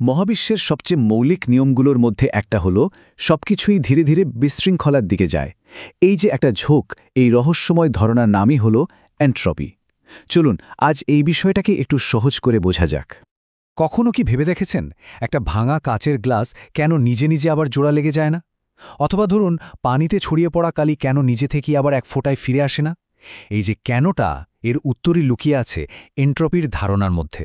মহাবিশ্বের সবচেয়ে মৌলিক নিয়মগুলোর মধ্যে একটা হলো সবকিছুই ধীরে ধীরে বিশৃঙ্খলার দিকে যায়। এই যে একটা ঝোঁক, এই রহস্যময় ধারণার নামই হলো এন্ট্রপি। চলুন আজ এই বিষয়টাকে একটু সহজ করে বোঝা যাক। কখনো কি ভেবে দেখেছেন একটা ভাঙা কাচের গ্লাস কেন নিজে নিজে আবার জোড়া লেগে যায় না? অথবা ধরুন পানিতে ছড়িয়ে পড়া কালি কেন নিজে থেকেই আবার এক ফোঁটায় ফিরে আসে না? এই যে কেনটা, এর উত্তরই লুকিয়ে আছে এন্ট্রপির ধারণার মধ্যে।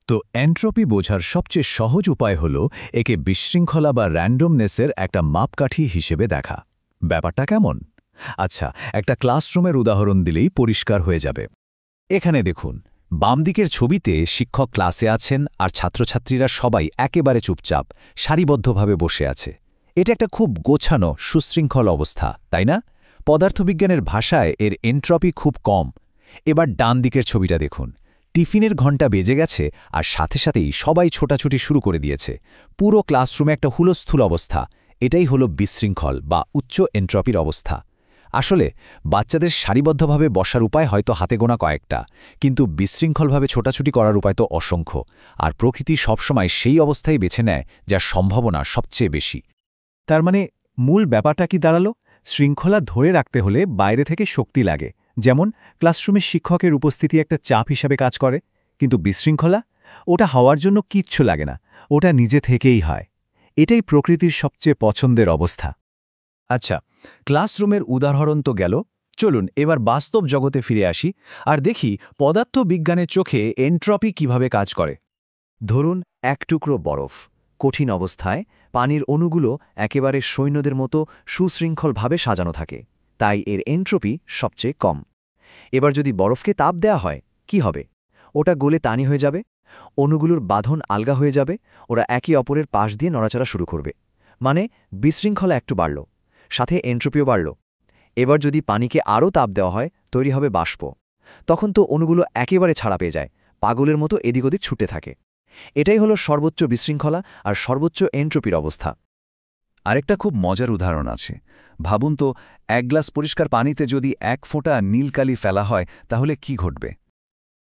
তো এন্ট্রপি বোঝার সবচেয়ে সহজ উপায় হল একে বিশৃঙ্খলা বা র্যান্ডমনেসের একটা মাপকাঠি হিসেবে দেখা। ব্যাপারটা কেমন? আচ্ছা, একটা ক্লাসরুমের উদাহরণ দিলেই পরিষ্কার হয়ে যাবে। এখানে দেখুন, বাম দিকের ছবিতে শিক্ষক ক্লাসে আছেন আর ছাত্রছাত্রীরা সবাই একেবারে চুপচাপ সারিবদ্ধভাবে বসে আছে। এটা একটা খুব গোছানো সুশৃঙ্খল অবস্থা, তাই না? পদার্থবিজ্ঞানের ভাষায় এর এন্ট্রপি খুব কম। এবার ডান দিকের ছবিটা দেখুন, টিফিনের ঘণ্টা বেজে গেছে আর সাথে সাথেই সবাই ছোটাছুটি শুরু করে দিয়েছে। পুরো ক্লাসরুমে একটা হুলস্থুল অবস্থা। এটাই হলো বিশৃঙ্খল বা উচ্চ এন্ট্রপির অবস্থা। আসলে বাচ্চাদের সারিবদ্ধভাবে বসার উপায় হয়তো হাতে গোনা কয়েকটা, কিন্তু বিশৃঙ্খলভাবে ছোটাছুটি করার উপায় তো অসংখ্য। আর প্রকৃতি সবসময় সেই অবস্থায় বেছে নেয় যার সম্ভাবনা সবচেয়ে বেশি। তার মানে মূল ব্যাপারটা কি দাঁড়ালো? শৃঙ্খলা ধরে রাখতে হলে বাইরে থেকে শক্তি লাগে, যেমন ক্লাসরুমের শিক্ষকের উপস্থিতি একটা চাপ হিসাবে কাজ করে। কিন্তু বিশৃঙ্খলা, ওটা হওয়ার জন্য কিচ্ছু লাগে না, ওটা নিজে থেকেই হয়। এটাই প্রকৃতির সবচেয়ে পছন্দের অবস্থা। আচ্ছা, ক্লাসরুমের উদাহরণ তো গেল। চলুন এবার বাস্তব জগতে ফিরে আসি আর দেখি পদার্থবিজ্ঞানের চোখে এন্ট্রপি কিভাবে কাজ করে। ধরুন এক টুকরো বরফ কঠিন অবস্থায়, পানির অণুগুলো একেবারে সৈন্যদের মতো সুশৃঙ্খলভাবে সাজানো থাকে, তাই এর এন্ট্রপি সবচেয়ে কম। এবার যদি বরফকে তাপ দেয়া হয়, কি হবে? ওটা গলে তানি হয়ে যাবে, অণুগুলোর বাঁধন আলগা হয়ে যাবে, ওরা একে অপরের পাশ দিয়ে নড়াচড়া শুরু করবে। মানে বিশৃঙ্খলা একটু বাড়ল, সাথে এন্ট্রপিও বাড়ল। এবার যদি পানিকে আরও তাপ দেওয়া হয়, তৈরি হবে বাষ্প। তখন তো অণুগুলো একেবারে ছাড়া পেয়ে যায়, পাগলের মতো এদিক ওদিক ছুটে থাকে। এটাই হলো সর্বোচ্চ বিশৃঙ্খলা আর সর্বোচ্চ এন্ট্রপির অবস্থা। আরেকটা খুব মজার উদাহরণ আছে। ভাবুন তো, এক গ্লাস পরিষ্কার পানিতে যদি এক ফোঁটা নীল কালি ফেলা হয়, তাহলে কি ঘটবে?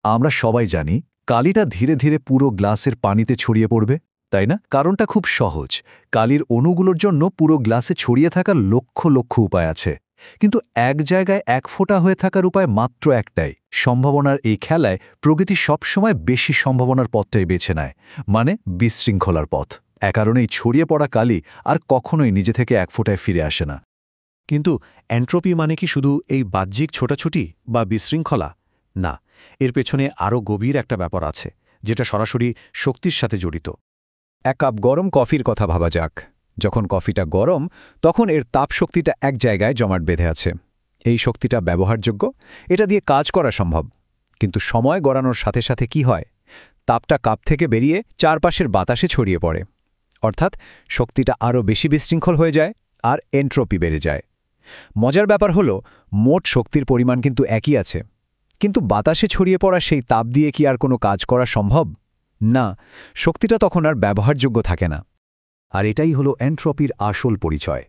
আমরা সবাই জানি কালিটা ধীরে ধীরে পুরো গ্লাসের পানিতে ছড়িয়ে পড়বে, তাই না? কারণটা খুব সহজ। কালির অণুগুলোর জন্য পুরো গ্লাসে ছড়িয়ে থাকার লক্ষ লক্ষ উপায় আছে, কিন্তু এক জায়গায় এক ফোঁটা হয়ে থাকার উপায় মাত্র একটাই। সম্ভাবনার এই খেলায় প্রকৃতি সবসময় বেশি সম্ভাবনার পথটাই বেছে নেয়, মানে বিশৃঙ্খলার পথ। এ কারণেই ছড়িয়ে পড়া কালি আর কখনোই নিজে থেকে এক ফোঁটায় ফিরে আসে না। কিন্তু এন্ট্রপি মানে কি শুধু এই বাহ্যিক ছোটাছুটি বা বিশৃঙ্খলা? না, এর পেছনে আরও গভীর একটা ব্যাপার আছে, যেটা সরাসরি শক্তির সাথে জড়িত। এক কাপ গরম কফির কথা ভাবা যাক। যখন কফিটা গরম, তখন এর তাপশক্তিটা এক জায়গায় জমাট বেঁধে আছে। এই শক্তিটা ব্যবহারযোগ্য, এটা দিয়ে কাজ করা সম্ভব। কিন্তু সময় গড়ানোর সাথে সাথে কি হয়? তাপটা কাপ থেকে বেরিয়ে চারপাশের বাতাসে ছড়িয়ে পড়ে। অর্থাৎ শক্তিটা আরও বেশি বিশৃঙ্খল হয়ে যায় আর এন্ট্রপি বেড়ে যায়। মজার ব্যাপার হলো, মোট শক্তির পরিমাণ কিন্তু একই আছে, কিন্তু বাতাসে ছড়িয়ে পড়া সেই তাপ দিয়ে কি আর কোনো কাজ করা সম্ভব? না, শক্তিটা তখন আর ব্যবহারযোগ্য থাকে না। আর এটাই হলো এন্ট্রপির আসল পরিচয়।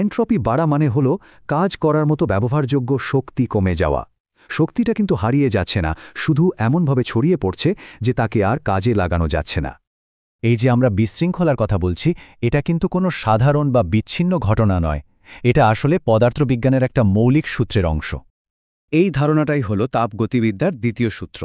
এন্ট্রপি বাড়া মানে হলো কাজ করার মতো ব্যবহারযোগ্য শক্তি কমে যাওয়া। শক্তিটা কিন্তু হারিয়ে যাচ্ছে না, শুধু এমনভাবে ছড়িয়ে পড়ছে যে তাকে আর কাজে লাগানো যাচ্ছে না। এই যে আমরা বিশৃঙ্খলার কথা বলছি, এটা কিন্তু কোনো সাধারণ বা বিচ্ছিন্ন ঘটনা নয়। এটা আসলে পদার্থবিজ্ঞানের একটা মৌলিক সূত্রের অংশ। এই ধারণাটাই হলো তাপগতিবিদ্যার দ্বিতীয় সূত্র।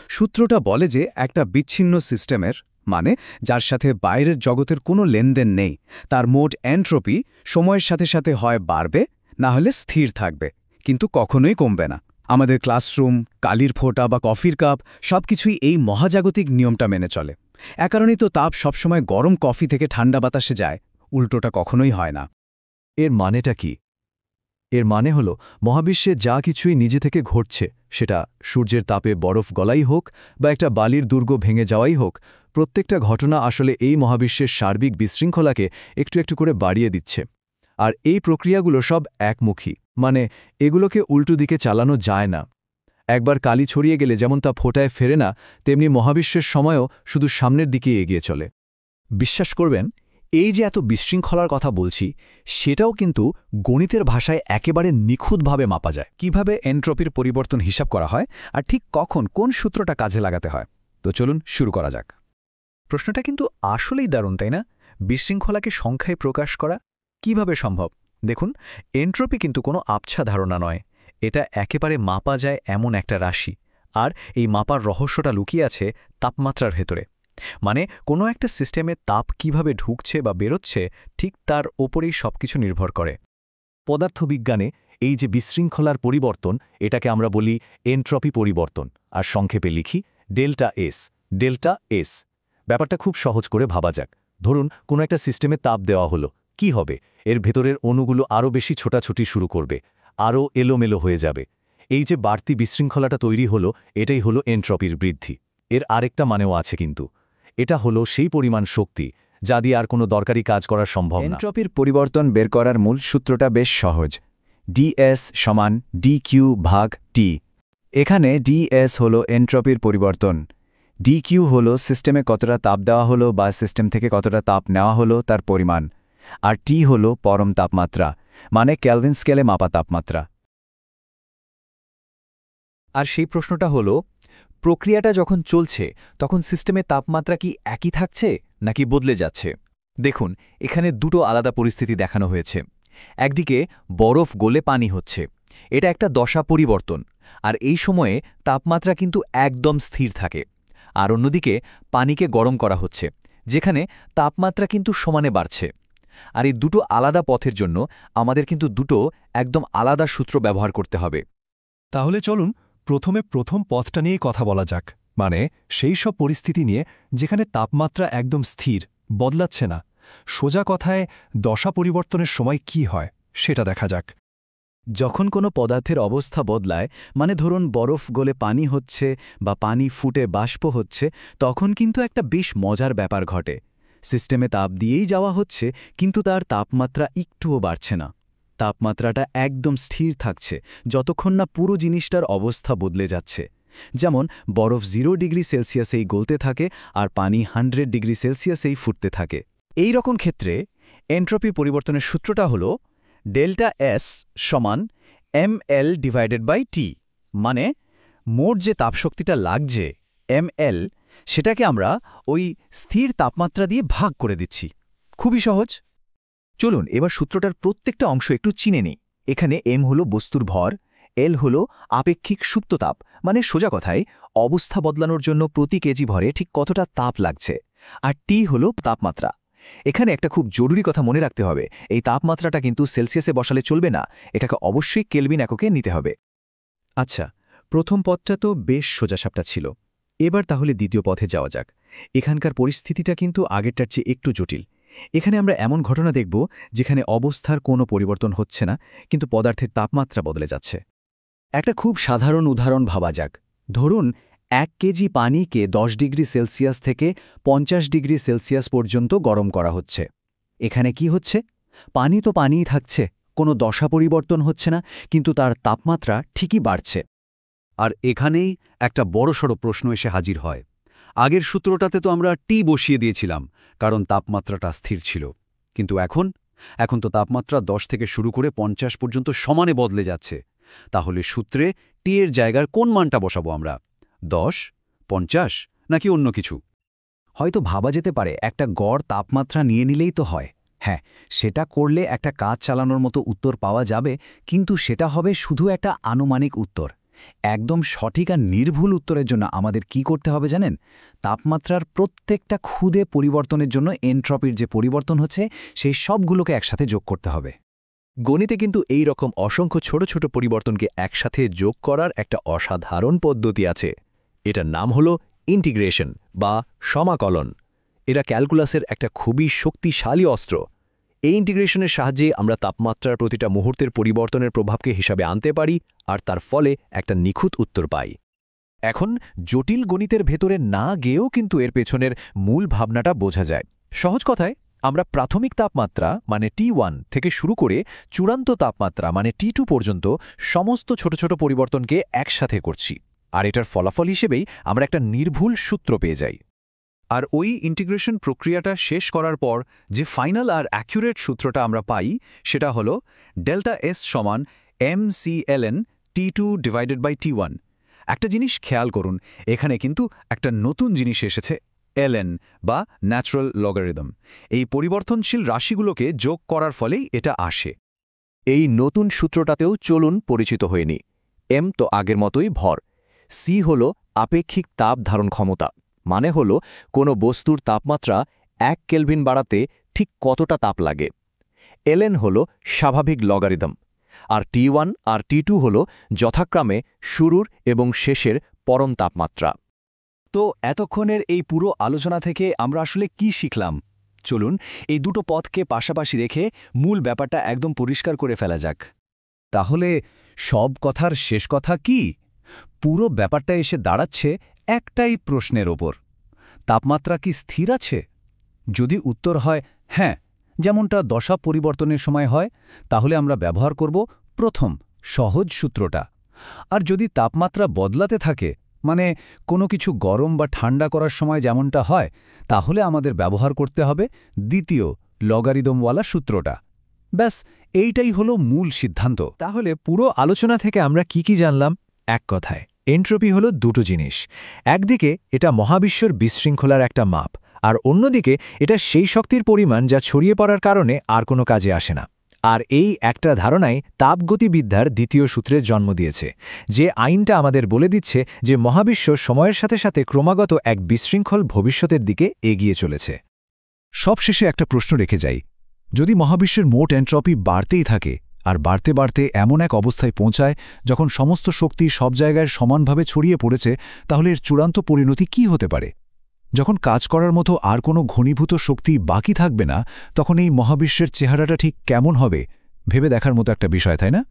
সূত্রটা বলে যে একটা বিচ্ছিন্ন সিস্টেমের, মানে যার সাথে বাইরের জগতের কোনো লেনদেন নেই, তার মোট এন্ট্রপি সময়ের সাথে সাথে হয় বাড়বে, না হলে স্থির থাকবে, কিন্তু কখনোই কমবে না। আমাদের ক্লাসরুম, কালির ফোঁটা বা কফির কাপ সবকিছুই এই মহাজাগতিক নিয়মটা মেনে চলে। এ কারণেই তো তাপ সবসময় গরম কফি থেকে ঠান্ডা বাতাসে যায়, উল্টোটা কখনোই হয় না। এর মানেটা কি? এর মানে হলো, মহাবিশ্বে যা কিছুই নিজে থেকে ঘটছে, সেটা সূর্যের তাপে বরফ গলাই হোক বা একটা বালির দুর্গ ভেঙে যাওয়াই হোক, প্রত্যেকটা ঘটনা আসলে এই মহাবিশ্বের সার্বিক বিশৃঙ্খলাকে একটু একটু করে বাড়িয়ে দিচ্ছে। আর এই প্রক্রিয়াগুলো সব একমুখী, মানে এগুলোকে উল্টো দিকে চালানো যায় না। একবার কালি ছড়িয়ে গেলে যেমন তা ফোঁটায় ফেরে না, তেমনি মহাবিশ্বের সময়ও শুধু সামনের দিকে এগিয়ে চলে। বিশ্বাস করবেন, এই যে এত বিশৃঙ্খলার কথা বলছি, সেটাও কিন্তু গণিতের ভাষায় একেবারে নিখুঁতভাবে মাপা যায়। কিভাবে এন্ট্রপির পরিবর্তন হিসাব করা হয় আর ঠিক কখন কোন সূত্রটা কাজে লাগাতে হয়, তো চলুন শুরু করা যাক। প্রশ্নটা কিন্তু আসলেই দারুণ, তাই না? বিশৃঙ্খলাকে সংখ্যায় প্রকাশ করা কিভাবে সম্ভব? দেখুন, এন্ট্রপি কিন্তু কোনো আবছা ধারণা নয়। এটা একেবারে মাপা যায় এমন একটা রাশি। আর এই মাপার রহস্যটা লুকিয়ে আছে তাপমাত্রার ভেতরে। মানে কোনো একটা সিস্টেমে তাপ কিভাবে ঢুকছে বা বেরোচ্ছে, ঠিক তার ওপরেই সবকিছু নির্ভর করে। পদার্থবিজ্ঞানে এই যে বিশৃঙ্খলার পরিবর্তন, এটাকে আমরা বলি এন্ট্রপি পরিবর্তন, আর সংক্ষেপে লিখি ডেল্টা এস। ডেল্টা এস ব্যাপারটা খুব সহজ করে ভাবা যাক। ধরুন কোনো একটা সিস্টেমে তাপ দেওয়া হলো, কি হবে? এর ভেতরের অণুগুলো আরও বেশি ছোটাছুটি শুরু করবে, আরও এলোমেলো হয়ে যাবে। এই যে বাড়তি বিশৃঙ্খলাটা তৈরি হলো, এটাই হলো এন্ট্রপির বৃদ্ধি। এর আরেকটা মানেও আছে কিন্তু। এটা হলো সেই পরিমাণ শক্তি যা দিয়ে আর কোনো দরকারি কাজ করা সম্ভব না। এন্ট্রপির পরিবর্তন বের করার মূল সূত্রটা বেশ সহজ। ডিএস সমান ডিকিউ ভাগ টি। এখানে ডিএস হলো এন্ট্রপির পরিবর্তন, ডিকিউ হলো সিস্টেমে কতটা তাপ দেওয়া হলো বা সিস্টেম থেকে কতটা তাপ নেওয়া হলো তার পরিমাণ, আর টি হলো পরম তাপমাত্রা, মানে কেলভিন স্কেলে মাপা তাপমাত্রা। আর সেই প্রশ্নটা হলো, প্রক্রিয়াটা যখন চলছে তখন সিস্টেমে তাপমাত্রা কি একই থাকছে নাকি বদলে যাচ্ছে? দেখুন, এখানে দুটো আলাদা পরিস্থিতি দেখানো হয়েছে। একদিকে বরফ গলে পানি হচ্ছে, এটা একটা দশা পরিবর্তন, আর এই সময়ে তাপমাত্রা কিন্তু একদম স্থির থাকে। আর অন্যদিকে পানিকে গরম করা হচ্ছে, যেখানে তাপমাত্রা কিন্তু সমানে বাড়ছে। আর এই দুটো আলাদা পথের জন্য আমাদের কিন্তু দুটো একদম আলাদা সূত্র ব্যবহার করতে হবে। তাহলে চলুন প্রথমে প্রথম পথটা নিয়েই কথা বলা যাক, মানে সেই সব পরিস্থিতি নিয়ে যেখানে তাপমাত্রা একদম স্থির, বদলাচ্ছে না। সোজা কথায় দশা পরিবর্তনের সময় কি হয় সেটা দেখা যাক। যখন কোনো পদার্থের অবস্থা বদলায়, মানে ধরুন বরফ গলে পানি হচ্ছে বা পানি ফুটে বাষ্প হচ্ছে, তখন কিন্তু একটা বেশ মজার ব্যাপার ঘটে। সিস্টেমে তাপ দিয়েই যাওয়া হচ্ছে, কিন্তু তার তাপমাত্রা একটুও বাড়ছে না। তাপমাত্রাটা একদম স্থির থাকছে যতক্ষণ না পুরো জিনিসটার অবস্থা বদলে যাচ্ছে। যেমন বরফ 0 ডিগ্রি সেলসিয়াসেই গলতে থাকে আর পানি 100 ডিগ্রি সেলসিয়াসেই ফুটতে থাকে। এই রকম ক্ষেত্রে এন্ট্রপি পরিবর্তনের সূত্রটা হলো ডেল্টা এস সমান ml/T। মানে মোট যে তাপশক্তিটা লাগছে ml, সেটাকে আমরা ওই স্থির তাপমাত্রা দিয়ে ভাগ করে দিচ্ছি। খুবই সহজ। চলুন এবার সূত্রটার প্রত্যেকটা অংশ একটু চিনে নিই। এখানে এম হলো বস্তুর ভর, এল হলো আপেক্ষিক সুপ্ত তাপ, মানে সোজা কথায় অবস্থা বদলানোর জন্য প্রতি কেজি ভরে ঠিক কতটা তাপ লাগছে, আর টি হলো তাপমাত্রা। এখানে একটা খুব জরুরি কথা মনে রাখতে হবে, এই তাপমাত্রাটা কিন্তু সেলসিয়াসে বসালে চলবে না, এটাকে অবশ্যই কেলভিন এককে নিতে হবে। আচ্ছা, প্রথম পথটা তো বেশ সোজাসাপটা ছিল। এবার তাহলে দ্বিতীয় পথে যাওয়া যাক। এখানকার পরিস্থিতিটা কিন্তু আগেরটার চেয়ে একটু জটিল। এখানে আমরা এমন ঘটনা দেখব যেখানে অবস্থার কোনো পরিবর্তন হচ্ছে না, কিন্তু পদার্থের তাপমাত্রা বদলে যাচ্ছে। একটা খুব সাধারণ উদাহরণ ভাবা যাক। ধরুন 1 কেজি পানিকে 10 ডিগ্রি সেলসিয়াস থেকে 50 ডিগ্রি সেলসিয়াস পর্যন্ত গরম করা হচ্ছে। এখানে কি হচ্ছে? পানি তো পানিই থাকছে, কোনো দশা পরিবর্তন হচ্ছে না, কিন্তু তার তাপমাত্রা ঠিকই বাড়ছে। আর এখানেই একটা বড়সড় প্রশ্ন এসে হাজির হয়। আগের সূত্রটাতে তো আমরা টি বসিয়ে দিয়েছিলাম, কারণ তাপমাত্রাটা স্থির ছিল। কিন্তু এখন তো তাপমাত্রা 10 থেকে শুরু করে 50 পর্যন্ত সমানে বদলে যাচ্ছে। তাহলে সূত্রে টি এর জায়গার কোন মানটা বসাবো আমরা? 10, 50 নাকি অন্য কিছু? হয়তো ভাবা যেতে পারে একটা গড় তাপমাত্রা নিয়ে নিলেই তো হয়। হ্যাঁ, সেটা করলে একটা কাজ চালানোর মতো উত্তর পাওয়া যাবে, কিন্তু সেটা হবে শুধু একটা আনুমানিক উত্তর। একদম সঠিক আর নির্ভুল উত্তরের জন্য আমাদের কি করতে হবে জানেন? তাপমাত্রার প্রত্যেকটা ক্ষুদে পরিবর্তনের জন্য এন্ট্রপির যে পরিবর্তন হচ্ছে সেই সবগুলোকে একসাথে যোগ করতে হবে। গণিতে কিন্তু এই রকম অসংখ্য ছোট ছোট পরিবর্তনকে একসাথে যোগ করার একটা অসাধারণ পদ্ধতি আছে। এটার নাম হলো ইন্টিগ্রেশন বা সমাকলন। এটা ক্যালকুলাসের একটা খুবই শক্তিশালী অস্ত্র। এই ইন্টিগ্রেশনের সাহায্যে আমরা তাপমাত্রার প্রতিটা মুহূর্তের পরিবর্তনের প্রভাবকে হিসাবে আনতে পারি, আর তার ফলে একটা নিখুঁত উত্তর পাই। এখন জটিল গণিতের ভেতরে না গিয়েও কিন্তু এর পেছনের মূল ভাবনাটা বোঝা যায়। সহজ কথায়, আমরা প্রাথমিক তাপমাত্রা মানে T1 থেকে শুরু করে চূড়ান্ত তাপমাত্রা মানে T2 পর্যন্ত সমস্ত ছোট ছোট পরিবর্তনকে একসাথে করছি, আর এটার ফলাফল হিসেবেই আমরা একটা নির্ভুল সূত্র পেয়ে যাই। আর ওই ইন্টিগ্রেশন প্রক্রিয়াটা শেষ করার পর যে ফাইনাল আর অ্যাকুরেট সূত্রটা আমরা পাই, সেটা হলো ডেল্টা এস সমান mcln T2/T1। একটা জিনিস খেয়াল করুন, এখানে কিন্তু একটা নতুন জিনিস এসেছে, ln বা ন্যাচারাল লগারিদম। এই পরিবর্তনশীল রাশিগুলোকে যোগ করার ফলেই এটা আসে। এই নতুন সূত্রটাতেও চলুন পরিচিত হয়ে নি। এম তো আগের মতোই ভর, সি হল আপেক্ষিক তাপ ধারণ ক্ষমতা, মানে হল কোনো বস্তুর তাপমাত্রা 1 কেলভিন বাড়াতে ঠিক কতটা তাপ লাগে। ln হল স্বাভাবিক লগারিদম, আর T1 আর T2 হল যথাক্রমে শুরুর এবং শেষের পরম তাপমাত্রা। তো এতক্ষণের এই পুরো আলোচনা থেকে আমরা আসলে কি শিখলাম? চলুন এই দুটো পথকে পাশাপাশি রেখে মূল ব্যাপারটা একদম পরিষ্কার করে ফেলা যাক। তাহলে সব কথার শেষ কথা কি? পুরো ব্যাপারটা এসে দাঁড়াচ্ছে একটাই প্রশ্নের ওপর, তাপমাত্রা কি স্থির আছে? যদি উত্তর হয় হ্যাঁ, যেমনটা দশা পরিবর্তনের সময় হয়, তাহলে আমরা ব্যবহার করব প্রথম সহজ সূত্রটা। আর যদি তাপমাত্রা বদলাতে থাকে, মানে কোনো কিছু গরম বা ঠান্ডা করার সময় যেমনটা হয়, তাহলে আমাদের ব্যবহার করতে হবে দ্বিতীয় লগারিদমওয়ালা সূত্রটা। ব্যাস, এইটাই হলো মূল সিদ্ধান্ত। তাহলে পুরো আলোচনা থেকে আমরা কি জানলাম? এক কথায়, এন্ট্রপি হলো দুটো জিনিস। একদিকে এটা মহাবিশ্বর বিশৃঙ্খলার একটা মাপ, আর অন্যদিকে এটা সেই শক্তির পরিমাণ যা ছড়িয়ে পড়ার কারণে আর কোনো কাজে আসে না। আর এই একটা ধারণাই তাপগতিবিদ্যার দ্বিতীয় সূত্রের জন্ম দিয়েছে, যে আইনটা আমাদের বলে দিচ্ছে যে মহাবিশ্ব সময়ের সাথে সাথে ক্রমাগত এক বিশৃঙ্খল ভবিষ্যতের দিকে এগিয়ে চলেছে। সবশেষে একটা প্রশ্ন রেখে যাই, যদি মহাবিশ্বের মোট এন্ট্রপি বাড়তেই থাকে আর বাড়তে বাড়তে এমন এক অবস্থায় পৌঁছায় যখন সমস্ত শক্তি সব জায়গায় সমানভাবে ছড়িয়ে পড়েছে, তাহলে এর চূড়ান্ত পরিণতি কি হতে পারে? যখন কাজ করার মতো আর কোনো ঘনীভূত শক্তি বাকি থাকবে না, তখন এই মহাবিশ্বের চেহারাটা ঠিক কেমন হবে ভেবে দেখার মতো একটা বিষয়, তাই না?